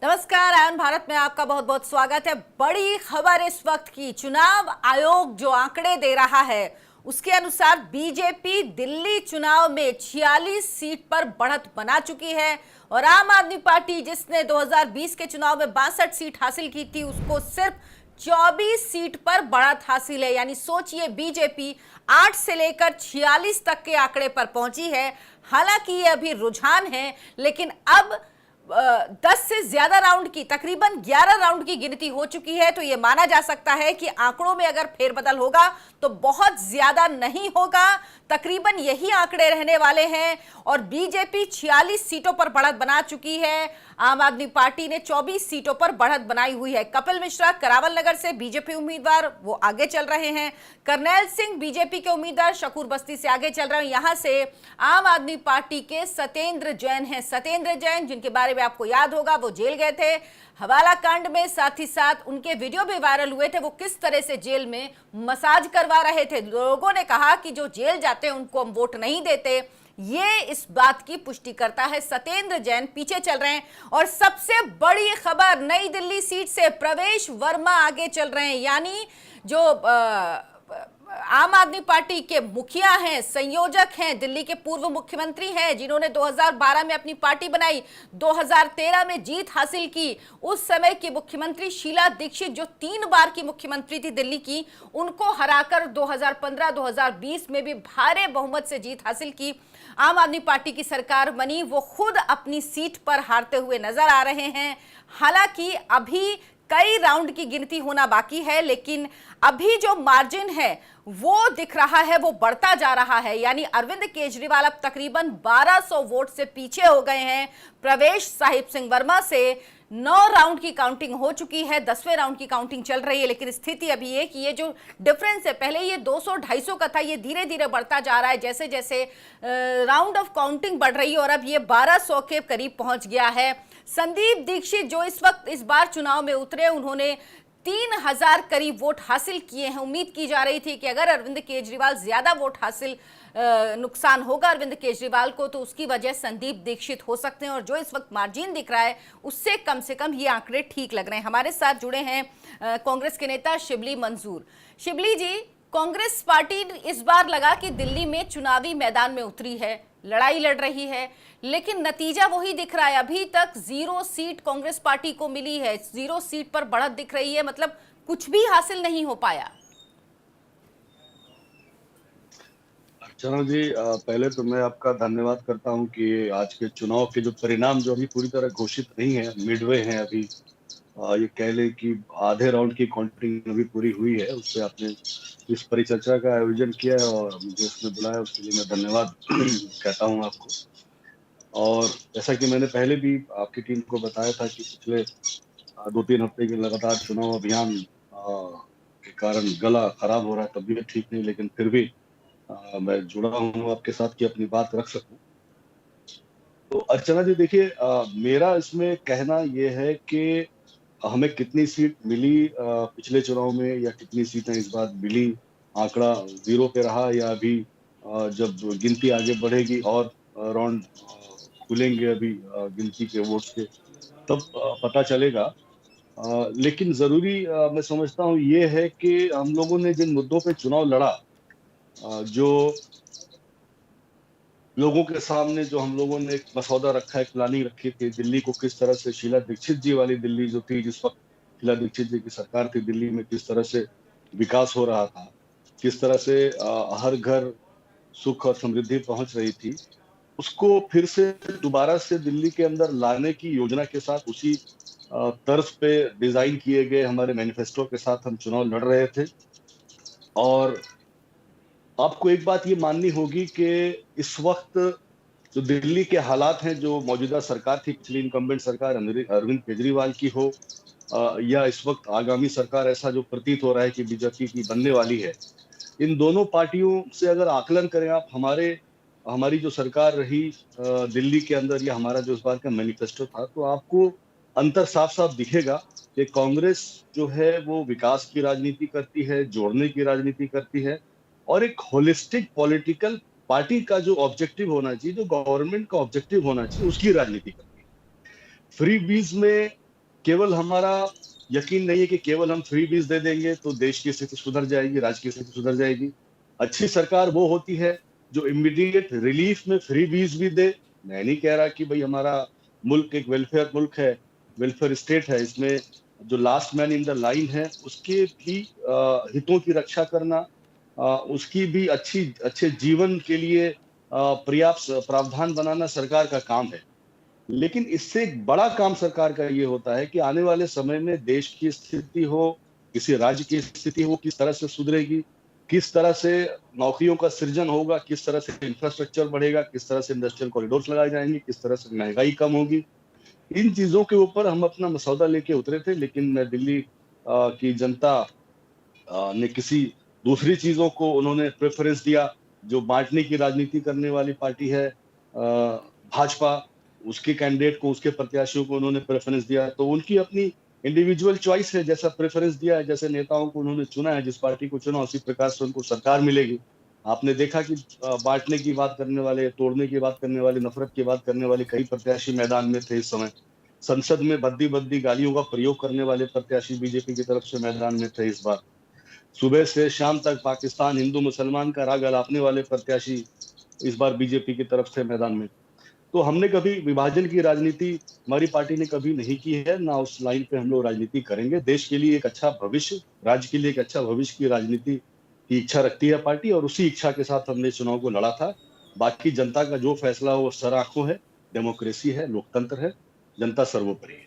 नमस्कार, आयन भारत में आपका बहुत बहुत स्वागत है। बड़ी खबर इस वक्त की, चुनाव आयोग जो आंकड़े दे रहा है उसके अनुसार बीजेपी दिल्ली चुनाव में 46 सीट पर बढ़त बना चुकी है और आम आदमी पार्टी जिसने 2020 के चुनाव में 62 सीट हासिल की थी उसको सिर्फ 24 सीट पर बढ़त हासिल है। यानी सोचिए, बीजेपी 8 से लेकर 46 तक के आंकड़े पर पहुंची है। हालांकि ये अभी रुझान है, लेकिन अब 10 से ज्यादा राउंड की, तकरीबन 11 राउंड की गिनती हो चुकी है, तो यह माना जा सकता है कि आंकड़ों में अगर फेरबदल होगा तो बहुत ज्यादा नहीं होगा, तकरीबन यही आंकड़े रहने वाले हैं। और बीजेपी 46 सीटों पर बढ़त बना चुकी है, आम आदमी पार्टी ने 24 सीटों पर बढ़त बनाई हुई है। कपिल मिश्रा करावल नगर से बीजेपी उम्मीदवार, वो आगे चल रहे हैं। करनैल सिंह बीजेपी के उम्मीदवार शकूर बस्ती से आगे चल रहे हैं। यहां से आम आदमी पार्टी के सत्येंद्र जैन हैं। सत्येंद्र जैन, जिनके बारे में आपको याद होगा, वो जेल गए थे हवाला कांड में, साथ ही साथ उनके वीडियो भी वायरल हुए थे। वो किस तरह से जेल में मसाज करवा रहे थे। लोगों ने कहा कि जो जेल जाते हैं उनको हम वोट नहीं देते। ये इस बात की पुष्टि करता है। सत्येंद्र जैन पीछे चल रहे हैं। और सबसे बड़ी खबर, नई दिल्ली सीट से प्रवेश वर्मा आगे चल रहे हैं। यानी जो आम आदमी पार्टी के मुखिया हैं, संयोजक हैं, दिल्ली के पूर्व मुख्यमंत्री हैं, जिन्होंने 2012 में अपनी पार्टी बनाई, 2013 में जीत हासिल की। उस समय की मुख्यमंत्री शीला दीक्षित, जो 3 बार की मुख्यमंत्री थी दिल्ली की, उनको हराकर 2015-2020 में भी भारी बहुमत से जीत हासिल की। आम आदमी पार्टी की सरकार बनी, वो खुद अपनी सीट पर हारते हुए नजर आ रहे हैं। हालांकि अभी कई राउंड की गिनती होना बाकी है, लेकिन अभी जो मार्जिन है वो दिख रहा है, वो बढ़ता जा रहा है। यानी अरविंद केजरीवाल अब तकरीबन 1200 वोट से पीछे हो गए हैं प्रवेश साहिब सिंह वर्मा से। 9 राउंड की काउंटिंग हो चुकी है, 10वें राउंड की काउंटिंग चल रही है। लेकिन स्थिति अभी ये कि ये जो डिफरेंस है, पहले ये 200-250 का था, ये धीरे धीरे बढ़ता जा रहा है जैसे जैसे राउंड ऑफ काउंटिंग बढ़ रही है, और अब ये 1200 के करीब पहुंच गया है। संदीप दीक्षित जो इस वक्त इस बार चुनाव में उतरे, उन्होंने 3000 करीब वोट हासिल किए हैं। उम्मीद की जा रही थी कि अगर अरविंद केजरीवाल ज्यादा वोट हासिल, नुकसान होगा अरविंद केजरीवाल को, तो उसकी वजह संदीप दीक्षित हो सकते हैं। और जो इस वक्त मार्जिन दिख रहा है उससे कम से कम ये आंकड़े ठीक लग रहे हैं। हमारे साथ जुड़े हैं कांग्रेस के नेता शिबली मंजूर। शिबली जी, कांग्रेस पार्टी इस बार लगा कि दिल्ली में चुनावी मैदान में उतरी है, लड़ाई लड़ रही है, लेकिन नतीजा वही दिख रहा है। अभी तक 0 सीट कांग्रेस पार्टी को मिली है, 0 सीट पर बढ़त दिख रही है, मतलब कुछ भी हासिल नहीं हो पाया। चलो जी, पहले तो मैं आपका धन्यवाद करता हूं कि आज के चुनाव के जो परिणाम जो अभी पूरी तरह घोषित नहीं है, मिडवे हैं अभी। ये कह लें कि आधे राउंड की काउंटिंग अभी पूरी हुई है। उससे आपने इस परिचर्चा का आयोजन किया है और मुझे उसमें बुलाया, उसके लिए मैं धन्यवाद कहता हूं आपको। और जैसा कि मैंने पहले भी आपकी टीम को बताया था कि पिछले 2-3 हफ्ते के लगातार चुनाव अभियान के कारण गला खराब हो रहा है, तबीयत ठीक नहीं, लेकिन फिर भी मैं जुड़ा हूँ आपके साथ कि अपनी बात रख सकूं। तो अर्चना जी देखिए, मेरा इसमें कहना यह है कि हमें कितनी सीट मिली पिछले चुनाव में, या कितनी सीटें इस बार मिली, आंकड़ा 0 पे रहा, या अभी जब गिनती आगे बढ़ेगी और राउंड खुलेंगे अभी गिनती के वोट्स के, तब पता चलेगा। लेकिन जरूरी मैं समझता हूँ ये है कि हम लोगों ने जिन मुद्दों पे चुनाव लड़ा, जो लोगों के सामने जो हम लोगों ने एक मसौदा रखा है, एक प्लानिंग रखी थी, दिल्ली को किस तरह से, शीला दीक्षित जी वाली दिल्ली जो थी, जिस वक्त शीला दीक्षित जी की सरकार थी, दिल्ली में किस तरह से विकास हो रहा था, किस तरह से हर घर सुख और समृद्धि पहुंच रही थी, उसको फिर से दोबारा से दिल्ली के अंदर लाने की योजना के साथ, उसी तर्ज पे डिजाइन किए गए हमारे मैनिफेस्टो के साथ हम चुनाव लड़ रहे थे। और आपको एक बात ये माननी होगी कि इस वक्त जो दिल्ली के हालात हैं, जो मौजूदा सरकार थी, पिछली इनकम्बेंट सरकार अरविंद केजरीवाल की हो, या इस वक्त आगामी सरकार, ऐसा जो प्रतीत हो रहा है कि बीजेपी की बनने वाली है, इन दोनों पार्टियों से अगर आकलन करें आप, हमारी जो सरकार रही दिल्ली के अंदर, या हमारा जो इस बार का मैनिफेस्टो था, तो आपको अंतर साफ साफ दिखेगा कि कांग्रेस जो है वो विकास की राजनीति करती है, जोड़ने की राजनीति करती है, और एक होलिस्टिक पॉलिटिकल पार्टी का जो ऑब्जेक्टिव होना चाहिए, जो गवर्नमेंट का ऑब्जेक्टिव होना चाहिए, उसकी राजनीति करती है। फ्री बीज में केवल हमारा यकीन नहीं है कि केवल हम फ्री बीज दे देंगे तो देश की स्थिति सुधर जाएगी, राज्य की स्थिति सुधर जाएगी। अच्छी सरकार वो होती है जो इमीडिएट रिलीफ में फ्री बीज भी दे। मैं नहीं कह रहा कि भाई हमारा मुल्क एक वेलफेयर मुल्क है, वेलफेयर स्टेट है, इसमें जो last man in the line है उसके भी हितों की रक्षा करना, उसकी भी अच्छे जीवन के लिए पर्याप्त प्रावधान बनाना सरकार का काम है। लेकिन इससे एक बड़ा काम सरकार का ये होता है कि आने वाले समय में देश की स्थिति हो, किसी राज्य की स्थिति हो, किस तरह से सुधरेगी, किस तरह से नौकरियों का सृजन होगा, किस तरह से इंफ्रास्ट्रक्चर बढ़ेगा, किस तरह से इंडस्ट्रियल कॉरिडोर्स लगाए जाएंगे, किस तरह से महंगाई कम होगी। इन चीजों के ऊपर हम अपना मसौदा लेके उतरे थे, लेकिन दिल्ली की जनता ने किसी दूसरी चीजों को उन्होंने प्रेफरेंस दिया। जो बांटने की राजनीति करने वाली पार्टी है भाजपा, उसके कैंडिडेट को, उसके प्रत्याशियों को उन्होंने प्रेफरेंस दिया। तो उनकी अपनी इंडिविजुअल चॉइस है, जैसा प्रेफरेंस दिया है, जैसे नेताओं को उन्होंने चुना है, जिस पार्टी को चुना उसी प्रकार से उनको सरकार मिलेगी। आपने देखा कि बांटने की बात करने वाले, तोड़ने की बात करने वाले, नफरत की बात करने वाले कई प्रत्याशी मैदान में थे। इस समय संसद में बद्दी बद्दी गालियों का प्रयोग करने वाले प्रत्याशी बीजेपी की तरफ से मैदान में थे। इस बार सुबह से शाम तक पाकिस्तान, हिंदू मुसलमान का राग अलापने वाले प्रत्याशी इस बार बीजेपी की तरफ से मैदान में। तो हमने कभी विभाजन की राजनीति, हमारी पार्टी ने कभी नहीं की है, ना उस लाइन पे हम लोग राजनीति करेंगे। देश के लिए एक अच्छा भविष्य, राज्य के लिए एक अच्छा भविष्य की राजनीति की इच्छा रखती है पार्टी, और उसी इच्छा के साथ हमने चुनाव को लड़ा था। बाकी जनता का जो फैसला हो वो सर आंखों है, डेमोक्रेसी है, लोकतंत्र है, जनता सर्वोपरि है।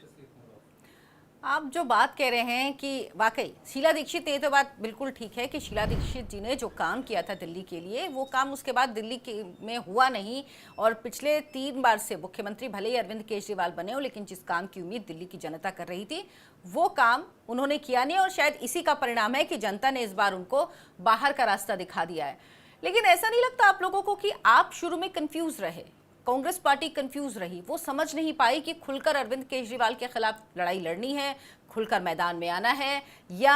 आप जो बात कह रहे हैं कि वाकई शीला दीक्षित, ये तो बात बिल्कुल ठीक है कि शीला दीक्षित जी ने जो काम किया था दिल्ली के लिए, वो काम उसके बाद दिल्ली के में हुआ नहीं। और पिछले 3 बार से मुख्यमंत्री भले ही अरविंद केजरीवाल बने हो, लेकिन जिस काम की उम्मीद दिल्ली की जनता कर रही थी वो काम उन्होंने किया नहीं। और शायद इसी का परिणाम है कि जनता ने इस बार उनको बाहर का रास्ता दिखा दिया है। लेकिन ऐसा नहीं लगता आप लोगों को कि आप शुरू में कंफ्यूज रहे, कांग्रेस पार्टी कंफ्यूज रही, वो समझ नहीं पाई कि खुलकर अरविंद केजरीवाल के खिलाफ लड़ाई लड़नी है, खुलकर मैदान में आना है, या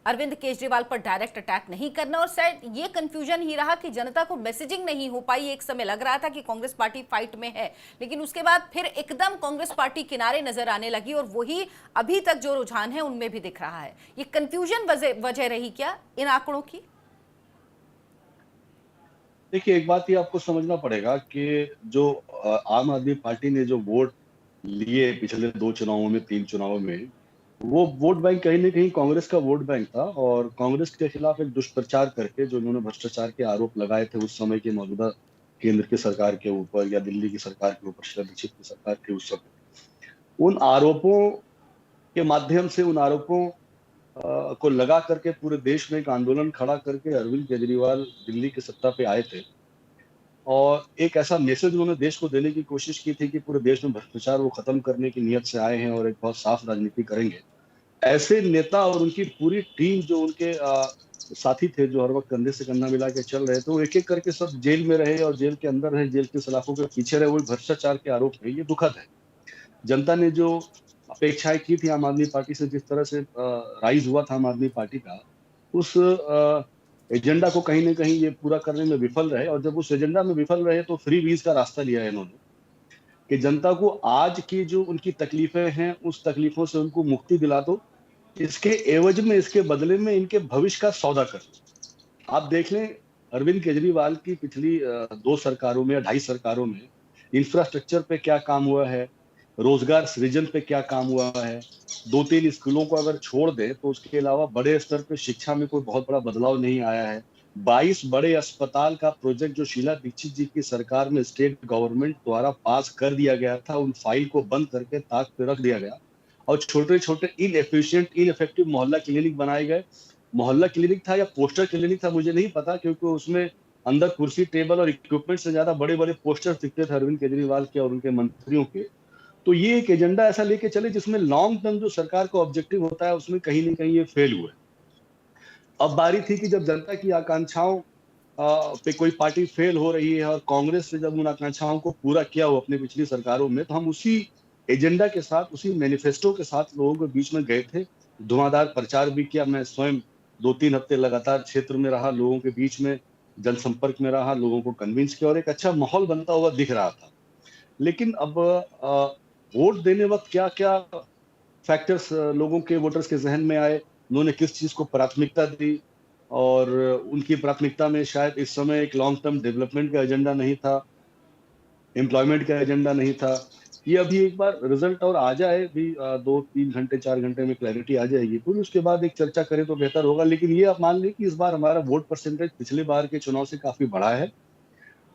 अरविंद केजरीवाल पर डायरेक्ट अटैक नहीं करना। और शायद ये कंफ्यूजन ही रहा कि जनता को मैसेजिंग नहीं हो पाई। एक समय लग रहा था कि कांग्रेस पार्टी फाइट में है, लेकिन उसके बाद फिर एकदम कांग्रेस पार्टी किनारे नजर आने लगी, और वही अभी तक जो रुझान है उनमें भी दिख रहा है। ये कंफ्यूजन वजह रही क्या इन आंकड़ों की? देखिए, एक बात ये आपको समझना पड़ेगा कि जो आम आदमी पार्टी ने जो वोट लिए पिछले 2 चुनावों में, 3 चुनावों में, वो वोट बैंक कहीं न कहीं कांग्रेस का वोट बैंक था। और कांग्रेस के खिलाफ एक दुष्प्रचार करके जो उन्होंने भ्रष्टाचार के आरोप लगाए थे उस समय की मौजूदा केंद्र की सरकार के ऊपर, या दिल्ली की सरकार के ऊपर, शीला दीक्षित की सरकार थी उस समय, उन आरोपों के माध्यम से, उन आरोपों को लगा करके पूरे देश में एक आंदोलन खड़ा करके अरविंद केजरीवाल दिल्ली की सत्ता पे आए थे। और एक ऐसा मैसेज उन्होंने देश को देने की कोशिश की थी कि पूरे देश में भ्रष्टाचार वो खत्म करने की नियत से आए हैं और एक बहुत साफ राजनीति करेंगे। ऐसे नेता और उनकी पूरी टीम जो उनके साथी थे, जो हर वक्त कंधे से कंधा मिला के चल रहे थे, वो एक एक करके सब जेल में रहे और जेल के अंदर रहे, जेल की सलाखों के पीछे रहे। वही भ्रष्टाचार के आरोप है, ये दुखद है। जनता ने जो अपेक्षाएं की थी आम आदमी पार्टी से, जिस तरह से राइज हुआ था आम आदमी पार्टी का, उस एजेंडा को कहीं ना कहीं ये पूरा करने में विफल रहे। और जब उस एजेंडा में विफल रहे तो फ्री बीज का रास्ता लिया है इन्होंने, कि जनता को आज की जो उनकी तकलीफें हैं उस तकलीफों से उनको मुक्ति दिला दो, इसके एवज में, इसके बदले में इनके भविष्य का सौदा कर लो। आप देख लें, अरविंद केजरीवाल की पिछली 2 सरकारों में या 2.5 सरकारों में इंफ्रास्ट्रक्चर पे क्या काम हुआ है, रोजगार सृजन पे क्या काम हुआ है। 2-3 स्कूलों को अगर छोड़ दें तो उसके अलावा बड़े स्तर पे शिक्षा में कोई बहुत बड़ा बदलाव नहीं आया है। 22 बड़े अस्पताल का प्रोजेक्ट जो शीला दीक्षित जी की सरकार में स्टेट गवर्नमेंट द्वारा पास कर दिया गया था, उन फाइल को बंद करके ताक पे रख दिया गया और छोटे छोटे इनएफिशिएंट, इनइफेक्टिव मोहल्ला क्लिनिक बनाए गए। मोहल्ला क्लिनिक था या पोस्टर क्लिनिक था मुझे नहीं पता, क्योंकि उसमें अंदर कुर्सी टेबल और इक्विपमेंट से ज्यादा बड़े बड़े पोस्टर दिखते थे अरविंद केजरीवाल के और उनके मंत्रियों के। तो ये एक एजेंडा ऐसा लेके चले जिसमें लॉन्ग टर्म जो सरकार का ऑब्जेक्टिव होता है उसमें कहीं ना कहीं ये फेल हुए। अब बारी थी कि जब जनता की आकांक्षाओं पे कोई पार्टी फेल हो रही है और कांग्रेस ने जब उन आकांक्षाओं को पूरा किया हो अपने पिछली सरकारों में, तो हम उसी एजेंडा के साथ, उसी मैनिफेस्टो के साथ लोगों के बीच में गए थे। धुआंधार प्रचार भी किया। मैं स्वयं 2-3 हफ्ते लगातार क्षेत्र में रहा, लोगों के बीच में जनसंपर्क में रहा, लोगों को कन्विंस किया और एक अच्छा माहौल बनता हुआ दिख रहा था। लेकिन अब वोट देने वक्त क्या क्या फैक्टर्स लोगों के, वोटर्स के ज़हन में आए, उन्होंने किस चीज़ को प्राथमिकता दी, और उनकी प्राथमिकता में शायद इस समय एक लॉन्ग टर्म डेवलपमेंट का एजेंडा नहीं था, एम्प्लॉयमेंट का एजेंडा नहीं था। ये अभी एक बार रिजल्ट और आ जाए, भी 2-3 घंटे 4 घंटे में क्लैरिटी आ जाएगी, फिर उसके बाद एक चर्चा करें तो बेहतर होगा। लेकिन ये आप मान लें कि इस बार हमारा वोट परसेंटेज पिछले बार के चुनाव से काफ़ी बढ़ा है,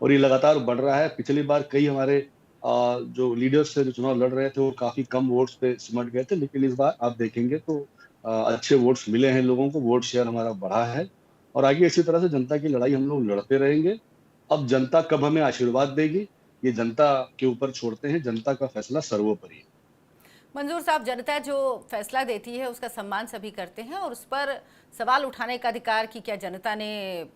और ये लगातार बढ़ रहा है। पिछली बार कई हमारे जो लीडर्स थे, जो चुनाव लड़ रहे थे, वो काफ़ी कम वोट्स पे सिमट गए थे, लेकिन इस बार आप देखेंगे तो अच्छे वोट्स मिले हैं लोगों को, वोट शेयर हमारा बढ़ा है, और आगे इसी तरह से जनता की लड़ाई हम लोग लड़ते रहेंगे। अब जनता कब हमें आशीर्वाद देगी, ये जनता के ऊपर छोड़ते हैं, जनता का फैसला सर्वोपरि है। मंजूर साहब, जनता जो फैसला देती है उसका सम्मान सभी करते हैं, और उस पर सवाल उठाने का अधिकार कि क्या जनता ने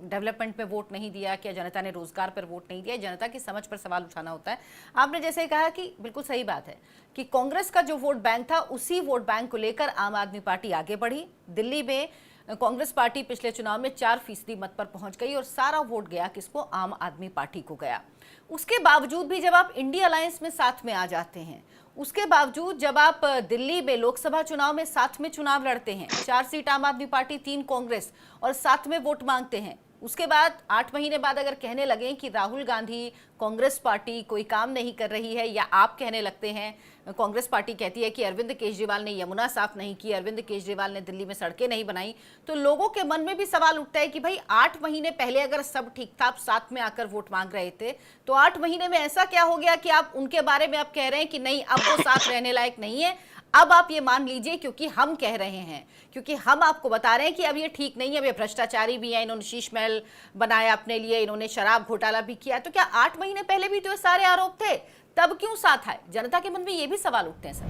डेवलपमेंट में वोट नहीं दिया, क्या जनता ने रोजगार पर वोट नहीं दिया, जनता की समझ पर सवाल उठाना होता है। आपने जैसे कहा कि बिल्कुल सही बात है कि कांग्रेस का जो वोट बैंक था, उसी वोट बैंक को लेकर आम आदमी पार्टी आगे बढ़ी। दिल्ली में कांग्रेस पार्टी पिछले चुनाव में 4% मत पर पहुंच गई और सारा वोट गया किसको? आम आदमी पार्टी को गया। उसके बावजूद भी जब आप इंडिया अलायंस में साथ में आ जाते हैं, उसके बावजूद जब आप दिल्ली में लोकसभा चुनाव में साथ में चुनाव लड़ते हैं, 4 सीट आम आदमी पार्टी, 3 कांग्रेस, और साथ में वोट मांगते हैं, उसके बाद 8 महीने बाद अगर कहने लगे कि राहुल गांधी, कांग्रेस पार्टी कोई काम नहीं कर रही है, या आप कहने लगते हैं, कांग्रेस पार्टी कहती है कि अरविंद केजरीवाल ने यमुना साफ नहीं की, अरविंद केजरीवाल ने दिल्ली में सड़कें नहीं बनाई, तो लोगों के मन में भी सवाल उठता है कि भाई 8 महीने पहले अगर सब ठीक था, आप साथ में आकर वोट मांग रहे थे, तो 8 महीने में ऐसा क्या हो गया कि आप उनके बारे में आप कह रहे हैं कि नहीं, अब वो साथ रहने लायक नहीं है, अब आप ये मान लीजिए क्योंकि हम कह रहे हैं, क्योंकि हम आपको बता रहे हैं कि अब ये ठीक नहीं है, अब ये भ्रष्टाचारी भी है, इन्होंने शीश महल बनाया अपने लिए, इन्होंने शराब घोटाला भी किया, तो क्या 8 महीने पहले भी तो ये सारे आरोप थे, तब क्यों साथ आए? जनता के मन में ये भी सवाल उठते हैं सर।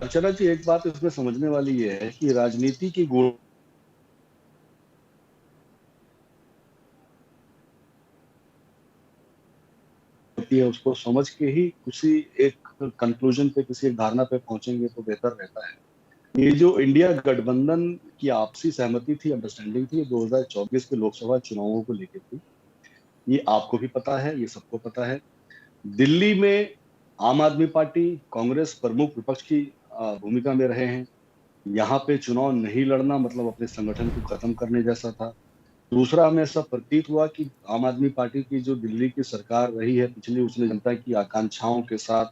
अर्चना जी, एक बात इसमें समझने वाली ये है कि राजनीति की गुण होती है, उसको समझ के ही किसी एक कंक्लूजन पे, किसी एक धारणा पे पहुंचेंगे तो बेहतर रहता है। ये जो इंडिया गठबंधन की आपसी सहमति थी, अंडरस्टैंडिंग थी, 2024 के लोकसभा चुनावों को लेकर थी, ये आपको भी पता है, ये सबको पता है। दिल्ली में आम आदमी पार्टी, कांग्रेस प्रमुख विपक्ष की भूमिका में रहे हैं। यहाँ पे चुनाव नहीं लड़ना मतलब अपने संगठन को खत्म करने जैसा था। दूसरा, हमें ऐसा प्रतीत हुआ कि आम आदमी पार्टी की जो दिल्ली की सरकार रही है पिछली, उसने जनता की आकांक्षाओं के साथ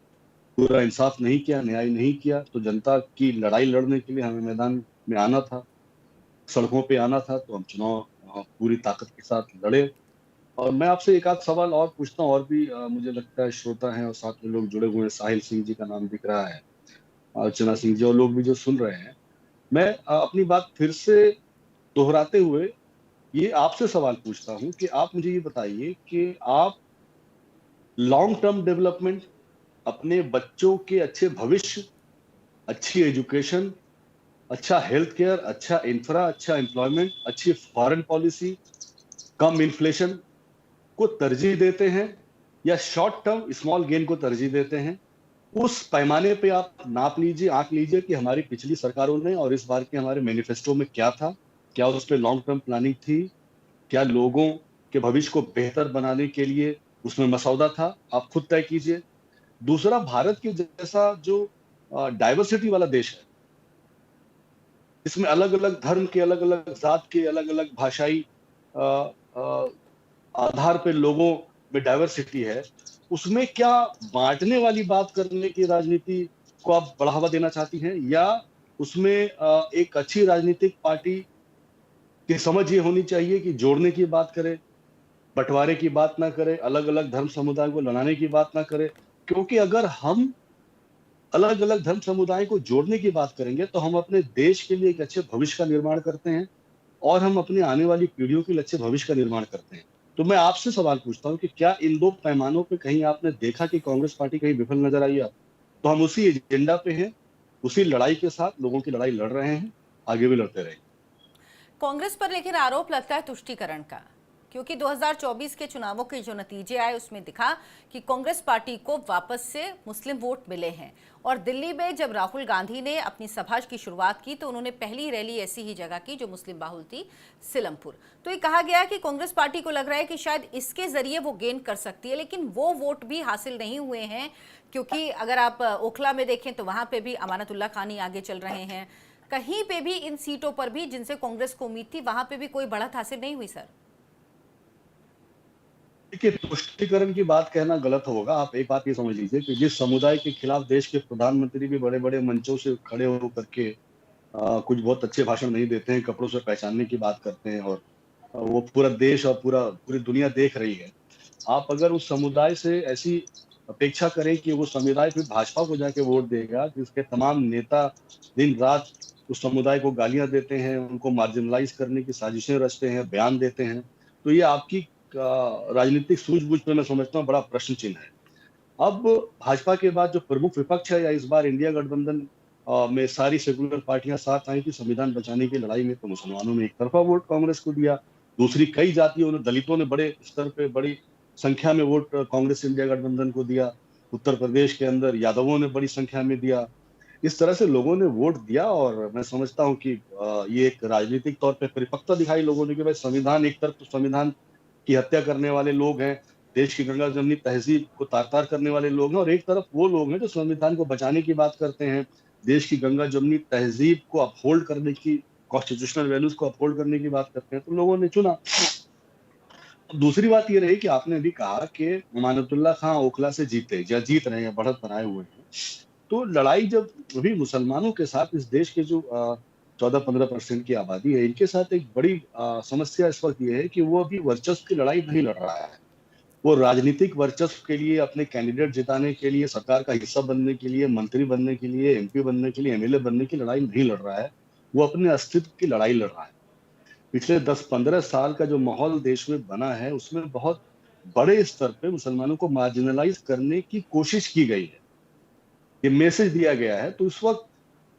पूरा इंसाफ नहीं किया, न्याय नहीं किया। तो जनता की लड़ाई लड़ने के लिए हमें मैदान में आना था, सड़कों पे आना था, तो हम चुनाव पूरी ताकत के साथ लड़े। और मैं आपसे एक आध सवाल और पूछता हूँ, और भी मुझे लगता है श्रोता हैं और साथ में लोग जुड़े हुए हैं। साहिल सिंह जी का नाम दिख रहा है, अर्चना सिंह जी और लोग भी जो सुन रहे हैं। मैं अपनी बात फिर से दोहराते हुए ये आपसे सवाल पूछता हूं कि आप मुझे ये बताइए कि आप लॉन्ग टर्म डेवलपमेंट, अपने बच्चों के अच्छे भविष्य, अच्छी एजुकेशन, अच्छा हेल्थ केयर, अच्छा इंफ्रा, अच्छा एम्प्लॉयमेंट, अच्छी फॉरेन पॉलिसी, कम इन्फ्लेशन को तरजीह देते हैं, या शॉर्ट टर्म स्मॉल गेन को तरजीह देते हैं? उस पैमाने पे आप नाप लीजिए, आंक लीजिए कि हमारी पिछली सरकारों ने और इस बार के हमारे मैनिफेस्टो में क्या था, क्या उस पर लॉन्ग टर्म प्लानिंग थी, क्या लोगों के भविष्य को बेहतर बनाने के लिए उसमें मसौदा था? आप खुद तय कीजिए। दूसरा, भारत के जैसा जो डाइवर्सिटी वाला देश है, इसमें अलग अलग धर्म के, अलग अलग जात के, अलग अलग भाषाई आधार पे लोगों में डाइवर्सिटी है, उसमें क्या बांटने वाली बात करने की राजनीति को आप बढ़ावा देना चाहती हैं, या उसमें एक अच्छी राजनीतिक पार्टी की समझ ये होनी चाहिए कि जोड़ने की बात करे, बंटवारे की बात ना करे, अलग अलग धर्म समुदाय को लड़ाने की बात ना करे? क्योंकि अगर हम अलग अलग धर्म समुदाय को जोड़ने की बात करेंगे तो हम अपने देश के लिए एक अच्छे भविष्य का निर्माण करते हैं, और हम अपनी आने वाली पीढ़ियों के लिए अच्छे भविष्य का निर्माण करते हैं। तो मैं आपसे सवाल पूछता हूं कि क्या इन दो पैमानों पे कहीं आपने देखा कि कांग्रेस पार्टी कहीं विफल नजर आई? आप तो हम उसी एजेंडा पे हैं, उसी लड़ाई के साथ लोगों की लड़ाई लड़ रहे हैं, आगे भी लड़ते रहेंगे। कांग्रेस पर लेकिन आरोप लगता है तुष्टीकरण का, क्योंकि 2024 के चुनावों के जो नतीजे आए उसमें दिखा कि कांग्रेस पार्टी को वापस से मुस्लिम वोट मिले हैं। और दिल्ली में जब राहुल गांधी ने अपनी सभा की शुरुआत की तो उन्होंने पहली रैली ऐसी ही जगह की जो मुस्लिम बाहुल थी, सिलमपुर। तो ये कहा गया कि कांग्रेस पार्टी को लग रहा है कि शायद इसके जरिए वो गेन कर सकती है, लेकिन वो वोट भी हासिल नहीं हुए हैं। क्योंकि अगर आप ओखला में देखें तो वहां पे भी अमानतुल्लाह खान ही आगे चल रहे हैं। कहीं पे भी इन सीटों पर भी जिनसे कांग्रेस को उम्मीद थी वहां पे भी कोई बढ़त हासिल नहीं हुई। सर देखिए, तुष्टीकरण की बात कहना गलत होगा। आप एक बात ये समझ लीजिए कि जिस समुदाय के खिलाफ देश के प्रधानमंत्री भी बड़े बड़े मंचों से खड़े होकर के कुछ बहुत अच्छे भाषण नहीं देते हैं, कपड़ों से पहचानने की बात करते हैं, और वो पूरा देश और पूरी दुनिया देख रही है। आप अगर उस समुदाय से ऐसी अपेक्षा करें कि वो समुदाय फिर भाजपा को जाके वोट देगा, जिसके तमाम नेता दिन रात उस समुदाय को गालियां देते हैं, उनको मार्जिनलाइज करने की साजिशें रचते हैं, बयान देते हैं, तो ये आपकी राजनीतिक सूझबूझ पे मैं समझता हूँ बड़ा प्रश्न चिन्ह है। अब भाजपा के बाद जो प्रमुख विपक्ष है, या इस बार इंडिया गठबंधन में सारी सेकुलर पार्टियां साथ आई थी संविधान बचाने की लड़ाई में, तो मुसलमानों ने एक तरफा वोट कांग्रेस को दिया। दूसरी कई जातियों ने, दलितों ने बड़े स्तर पे बड़ी संख्या में वोट कांग्रेस इंडिया गठबंधन को दिया। उत्तर प्रदेश के अंदर यादवों ने बड़ी संख्या में दिया। इस तरह से लोगों ने वोट दिया, और मैं समझता हूँ कि ये एक राजनीतिक तौर पर परिपक्वता दिखाई लोगों ने कि भाई संविधान, एक तरफ तो संविधान की हत्या करने वाले लोग हैं, देश की गंगा जमनी तहजीब को तार तार करने वाले लोग हैं, और एक तरफ वो लोग हैं जो संविधान को बचाने की बात करते हैं, देश की गंगा जमनी तहजीब को अपहोल्ड करने की, कॉन्स्टिट्यूशनल वैल्यूज को अपहोल्ड करने की बात करते हैं, तो लोगों ने चुना। दूसरी बात ये रही कि आपने अभी कहा कि अमानतुल्लाह खान ओखला से जीते या जीत रहे हैं, बढ़त बनाए हुए हैं। तो लड़ाई जब भी मुसलमानों के साथ, इस देश के जो 14-15% की आबादी है, इनके साथ एक बड़ी समस्या इस वक्त ये है कि वो अभी वर्चस्व की लड़ाई नहीं लड़ रहा है। वो राजनीतिक वर्चस्व के लिए, अपने कैंडिडेट जिताने के लिए, सरकार का हिस्सा बनने के लिए, मंत्री बनने के लिए, एमपी बनने के लिए, एमएलए बनने की लड़ाई नहीं लड़ रहा है। वो अपने अस्तित्व की लड़ाई लड़ रहा है। पिछले 10-15 साल का जो माहौल देश में बना है, उसमें बहुत बड़े स्तर पे मुसलमानों को मार्जिनलाइज करने की कोशिश की गई है, ये मैसेज दिया गया है। तो उस वक्त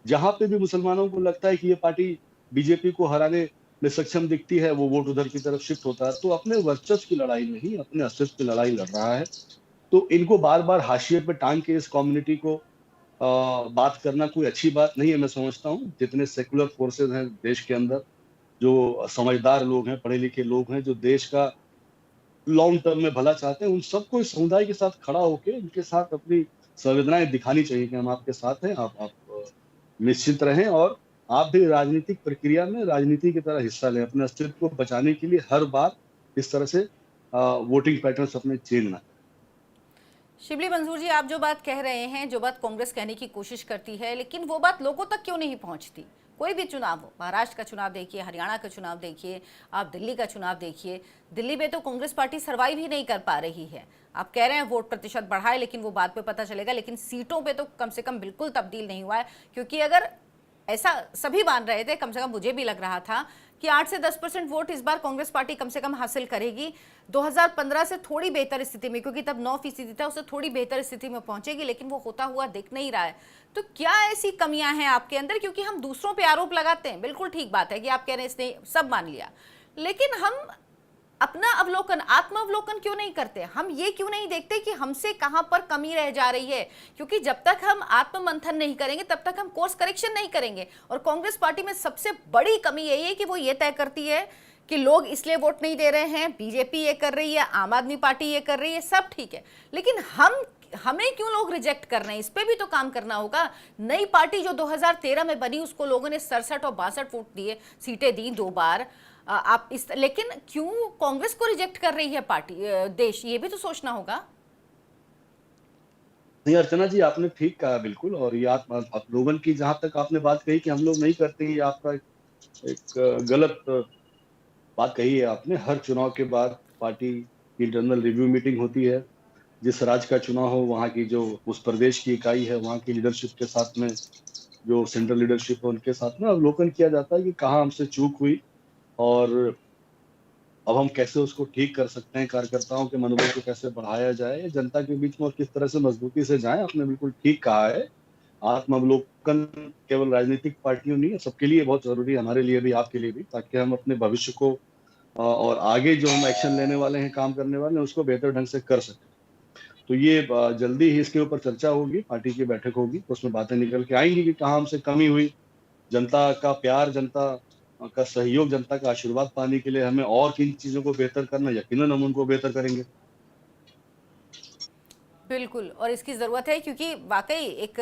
जहां पे भी मुसलमानों को लगता है कि ये पार्टी बीजेपी को हराने में सक्षम दिखती है, वो वोट उधर की तरफ शिफ्ट होता है। तो अपने वर्चस्व की लड़ाई नहीं, अपने अस्तित्व की लड़ाई लड़ रहा है। तो इनको बार बार हाशिए पे टांग के इस कम्युनिटी को बात करना कोई अच्छी बात नहीं है। मैं समझता हूँ जितने सेकुलर फोर्सेज हैं देश के अंदर, जो समझदार लोग हैं, पढ़े लिखे लोग हैं, जो देश का लॉन्ग टर्म में भला चाहते हैं, उन सबको इस समुदाय के साथ खड़ा होकर इनके साथ अपनी संवेदनाएं दिखानी चाहिए कि हम आपके साथ हैं, आप निश्चित रहें, और आप भी राजनीतिक प्रक्रिया में राजनीति की तरह हिस्सा लें। अपने अस्तित्व को बचाने के लिए हर बार इस तरह से वोटिंग पैटर्न्स अपने चेंज ना। शिबली मंजूर जी, आप जो बात कह रहे हैं, जो बात कांग्रेस कहने की कोशिश करती है, लेकिन वो बात लोगों तक क्यों नहीं पहुंचती? कोई भी चुनाव हो, महाराष्ट्र का चुनाव देखिए, हरियाणा का चुनाव देखिए, आप दिल्ली का चुनाव देखिए। दिल्ली में तो कांग्रेस पार्टी सर्वाइव ही नहीं कर पा रही है। आप कह रहे हैं वोट प्रतिशत बढ़ाए, लेकिन वो बाद में पता चलेगा। लेकिन सीटों पे तो कम से कम बिल्कुल तब्दील नहीं हुआ है, क्योंकि अगर ऐसा सभी मान रहे थे, कम से कम मुझे भी लग रहा था कि 8 से 10% वोट इस बार कांग्रेस पार्टी कम से कम हासिल करेगी। 2015 से थोड़ी बेहतर स्थिति में, क्योंकि तब 9% था, उससे थोड़ी बेहतर स्थिति में पहुंचेगी, लेकिन वो होता हुआ दिख नहीं रहा है। तो क्या ऐसी कमियां हैं आपके अंदर? क्योंकि हम दूसरों पे आरोप लगाते हैं, बिल्कुल ठीक बात है कि आप कह रहे हैं इसने सब मान लिया, लेकिन हम अपना अवलोकन, आत्मावलोकन क्यों नहीं करते? हम ये क्यों नहीं देखते कि हमसे कहां पर कमी रह जा रही है? क्योंकि जब तक हम आत्ममंथन नहीं करेंगे तब तक हम कोर्स करेक्शन नहीं करेंगे। और कांग्रेस पार्टी में सबसे बड़ी कमी यही है कि वो ये तय करती है कि लोग इसलिए वोट नहीं दे रहे हैं, बीजेपी ये कर रही है, आम आदमी पार्टी ये कर रही है, सब ठीक है, लेकिन हमें क्यों लोग रिजेक्ट कर रहे हैं? इस पे भी तो काम करना होगा। नई पार्टी जो 2013 में बनी, उसको लोगों ने 67 और 62 वोट दिए, सीटें दी 2 बार। आप इस, लेकिन क्यों कांग्रेस को रिजेक्ट कर रही है पार्टी, देश? ये भी तो सोचना होगा। नहीं अर्चना जी, आपने ठीक कहा बिल्कुल। और ये आप लोगों की, जहां तक आपने बात कही कि हम लोग नहीं करते, ये आपका एक गलत बात कही है आपने। हर चुनाव के बाद पार्टी की इंटरनल रिव्यू मीटिंग होती है। जिस राज्य का चुनाव हो, वहाँ की जो उस प्रदेश की इकाई है, वहाँ की लीडरशिप के साथ में, जो सेंट्रल लीडरशिप है, उनके साथ में अवलोकन किया जाता है कि कहाँ हमसे चूक हुई और अब हम कैसे उसको ठीक कर सकते हैं, कार्यकर्ताओं के मनोबल को कैसे बढ़ाया जाए, जनता के बीच में और किस तरह से मजबूती से जाए। आपने बिल्कुल ठीक कहा है। आत्मावलोकन केवल राजनीतिक पार्टियों नहीं है, सबके लिए बहुत जरूरी है, हमारे लिए भी, आपके लिए भी, ताकि हम अपने भविष्य को और आगे जो हम एक्शन लेने वाले हैं, काम करने वाले हैं, उसको बेहतर ढंग से कर सकें। तो ये जल्दी ही इसके ऊपर चर्चा होगी, पार्टी की बैठक होगी, तो उसमें बातें निकल के आएंगी कि कहाँ हमसे कमी हुई। जनता का प्यार, जनता का सहयोग, जनता का आशीर्वाद पाने के लिए हमें और किन चीजों को बेहतर करना, यकीनन हम उनको बेहतर करेंगे। बिल्कुल, और इसकी ज़रूरत है क्योंकि वाकई एक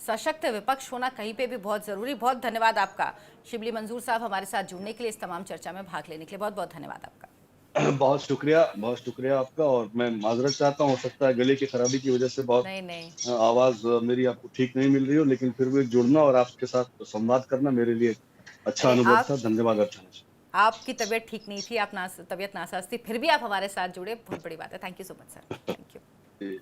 सशक्त विपक्ष होना कहीं पे भी बहुत ज़रूरी। बहुत धन्यवाद आपका शिबली मंजूर साहब, हमारे साथ जुड़ने के लिए, इस तमाम चर्चा में भाग लेने के लिए बहुत बहुत धन्यवाद आपका। बहुत शुक्रिया आपका। और मैं माजरत चाहता हूँ, हो सकता है गले की खराबी की वजह से बहुत नहीं नहीं, आवाज मेरी आपको ठीक नहीं मिल रही हो, लेकिन फिर भी जुड़ना और आपके साथ संवाद करना मेरे लिए अच्छा नहीं अनुभव आप, था। धन्यवाद अर्चना जी। आपकी तबीयत ठीक नहीं थी, आप तबीयत नासाज थी, फिर भी आप हमारे साथ जुड़े, बहुत बड़ी बात है। Thank you so much sir, thank you. Ji.